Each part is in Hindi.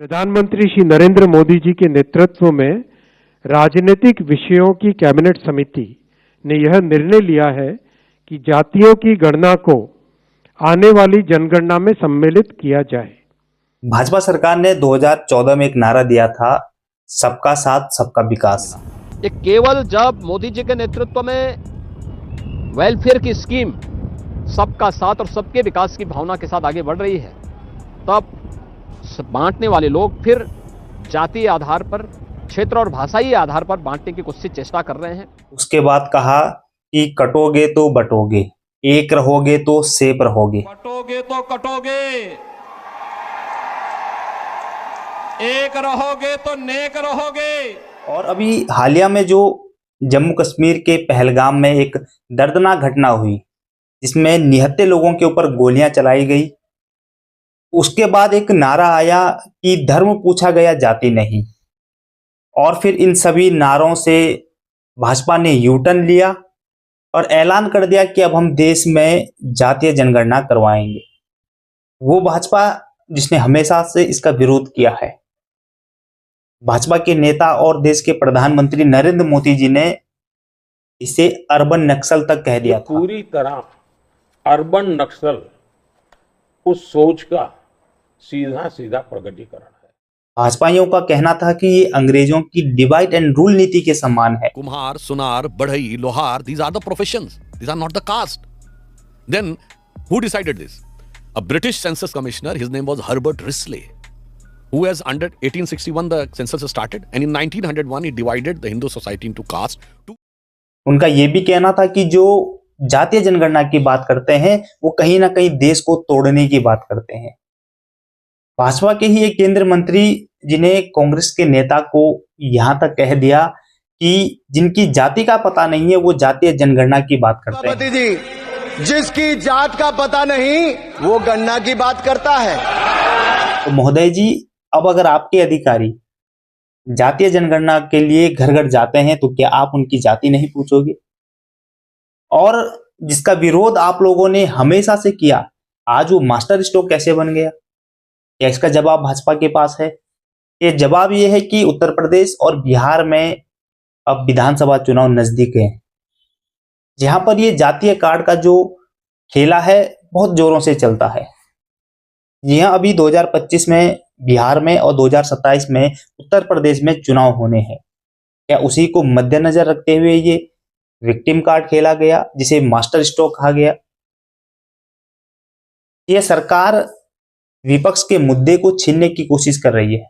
प्रधानमंत्री श्री नरेंद्र मोदी जी के नेतृत्व में राजनीतिक विषयों की कैबिनेट समिति ने यह निर्णय लिया है कि जातियों की गणना को आने वाली जनगणना में सम्मिलित किया जाए। भाजपा सरकार ने 2014 में एक नारा दिया था, सबका साथ सबका विकास। ये केवल जब मोदी जी के नेतृत्व में वेलफेयर की स्कीम सबका साथ और सबके विकास की भावना के साथ आगे बढ़ रही है, तब बांटने वाले लोग फिर जातीय आधार पर, क्षेत्र और भाषाई आधार पर बांटने की कोशिश चेष्टा कर रहे हैं। उसके बाद कहा कि कटोगे तो बटोगे, एक रहोगे तो सेप रहोगे। बटोगे तो कटोगे, एक रहोगे तो नेक रहोगे। और अभी हालिया में जो जम्मू कश्मीर के पहलगाम में एक दर्दनाक घटना हुई, जिसमें निहत्थे लोगों के ऊपर गोलियां चलाई गई, उसके बाद एक नारा आया कि धर्म पूछा गया, जाति नहीं। और फिर इन सभी नारों से भाजपा ने यू टर्न लिया और ऐलान कर दिया कि अब हम देश में जातीय जनगणना करवाएंगे। वो भाजपा जिसने हमेशा से इसका विरोध किया है। भाजपा के नेता और देश के प्रधानमंत्री नरेंद्र मोदी जी ने इसे अर्बन नक्सल तक कह दिया था। पूरी तरह अर्बन नक्सल उस सोच का सीधा सीधा प्रकटीकरण है। भाजपाइयों का कहना था कि ये अंग्रेजों की डिवाइड एंड रूल नीति के समान है। कुम्हार, सुनार, बढ़ई, लोहार, these are the professions, these are not the caste. Then who decided this? A British census commissioner, his name was Herbert Risley, who has under 1861 the census started, and in 1901 he divided the Hindu society into caste. उनका ये भी कहना था कि जो जातीय जनगणना की बात करते हैं वो कहीं ना कहीं देश को तोड़ने की बात करते हैं। भाजपा के ही एक केंद्रीय मंत्री जिन्हें कांग्रेस के नेता को यहां तक कह दिया कि जिनकी जाति का पता नहीं है वो जातीय जनगणना की बात करते हैं। जी, जिसकी जात का पता नहीं वो गणना की बात करता है। तो महोदय जी, अब अगर आपके अधिकारी जातीय जनगणना के लिए घर घर जाते हैं तो क्या आप उनकी जाति नहीं पूछोगे? और जिसका विरोध आप लोगों ने हमेशा से किया, आज वो मास्टर स्ट्रोक कैसे बन गया? क्या इसका जवाब भाजपा के पास है? ये जवाब ये है कि उत्तर प्रदेश और बिहार में अब विधानसभा चुनाव नजदीक है, जहां पर ये जातीय कार्ड का जो खेला है बहुत जोरों से चलता है। जी हाँ, अभी 2025 में बिहार में और 2027 में उत्तर प्रदेश में चुनाव होने हैं। क्या उसी को मद्देनजर रखते हुए ये विक्टिम कार्ड खेला गया, जिसे मास्टर स्ट्रोक कहा गया? यह सरकार विपक्ष के मुद्दे को छीनने की कोशिश कर रही है,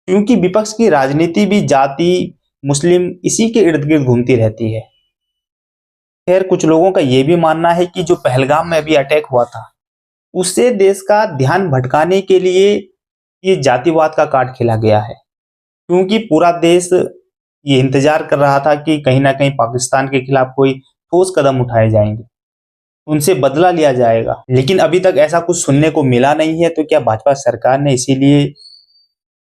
क्योंकि विपक्ष की राजनीति भी जाति, मुस्लिम इसी के इर्द गिर्द घूमती रहती है। खैर, कुछ लोगों का यह भी मानना है कि जो पहलगाम में अभी अटैक हुआ था, उससे देश का ध्यान भटकाने के लिए ये जातिवाद का कार्ड खेला गया है, क्योंकि पूरा देश ये इंतजार कर रहा था कि कहीं ना कहीं पाकिस्तान के खिलाफ कोई ठोस कदम उठाए जाएंगे, उनसे बदला लिया जाएगा। लेकिन अभी तक ऐसा कुछ सुनने को मिला नहीं है। तो क्या भाजपा सरकार ने इसीलिए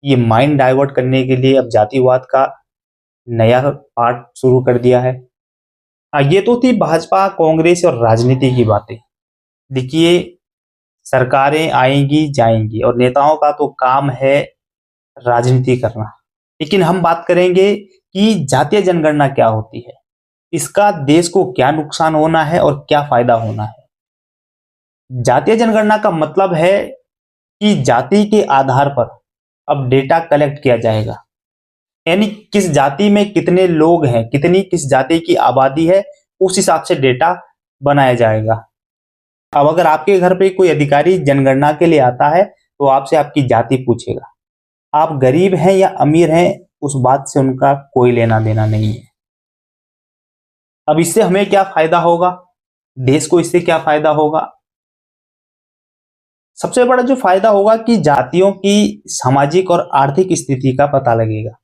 ये माइंड डाइवर्ट करने के लिए अब जातिवाद का नया पार्ट शुरू कर दिया है? ये तो थी भाजपा, कांग्रेस और राजनीति की बातें। देखिए, सरकारें आएंगी जाएंगी और नेताओं का तो काम है राजनीति करना, लेकिन हम बात करेंगे कि जातीय जनगणना क्या होती है, इसका देश को क्या नुकसान होना है और क्या फायदा होना है। जातीय जनगणना का मतलब है कि जाति के आधार पर अब डेटा कलेक्ट किया जाएगा, यानी किस जाति में कितने लोग हैं, किस जाति की आबादी है, उस हिसाब से डेटा बनाया जाएगा। अब अगर आपके घर पे कोई अधिकारी जनगणना के लिए आता है तो आपसे आपकी जाति पूछेगा। आप गरीब हैं या अमीर हैं, उस बात से उनका कोई लेना देना नहीं है। अब इससे हमें क्या फायदा होगा, देश को इससे क्या फायदा होगा? सबसे बड़ा जो फायदा होगा कि जातियों की सामाजिक और आर्थिक स्थिति का पता लगेगा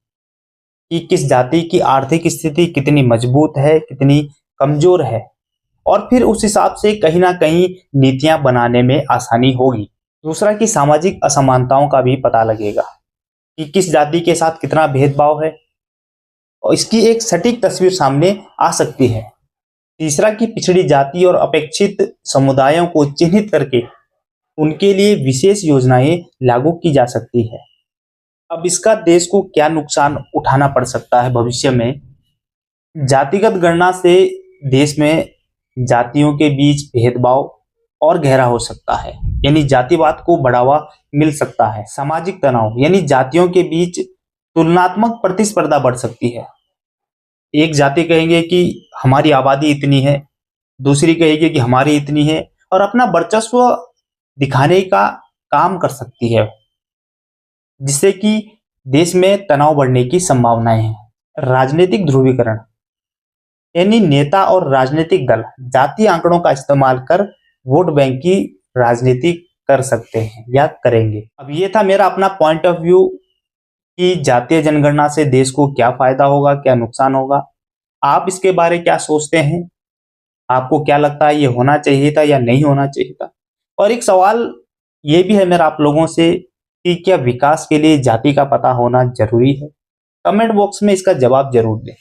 कि किस जाति की आर्थिक स्थिति कितनी मजबूत है, कितनी कमजोर है, और फिर उस हिसाब से कहीं ना कहीं नीतियां बनाने में आसानी होगी। दूसरा कि सामाजिक असमानताओं का भी पता लगेगा कि किस जाति के साथ कितना भेदभाव है, और इसकी एक सटीक तस्वीर सामने आ सकती है। तीसरा कि पिछड़ी जाति और अपेक्षित समुदायों को चिन्हित करके उनके लिए विशेष योजनाएं लागू की जा सकती है। अब इसका देश को क्या नुकसान उठाना पड़ सकता है भविष्य में? जातिगत गणना से देश में जातियों के बीच भेदभाव और गहरा हो सकता है, यानी जातिवाद को बढ़ावा मिल सकता है। सामाजिक तनाव, यानी जातियों के बीच तुलनात्मक प्रतिस्पर्धा बढ़ सकती है। एक जाति कहेंगे कि हमारी आबादी इतनी है, दूसरी कहेगी कि हमारी इतनी है, और अपना वर्चस्व दिखाने का काम कर सकती है, जिससे कि देश में तनाव बढ़ने की संभावनाएं हैं। राजनीतिक ध्रुवीकरण, यानी नेता और राजनीतिक दल जातीय आंकड़ों का इस्तेमाल कर वोट बैंक की राजनीति कर सकते हैं या करेंगे। अब ये था मेरा अपना पॉइंट ऑफ व्यू कि जातीय जनगणना से देश को क्या फायदा होगा, क्या नुकसान होगा। आप इसके बारे में क्या सोचते हैं? आपको क्या लगता है, ये होना चाहिए था या नहीं होना चाहिए था? और एक सवाल ये भी है मेरा आप लोगों से कि क्या विकास के लिए जाति का पता होना जरूरी है? कमेंट बॉक्स में इसका जवाब जरूर दें।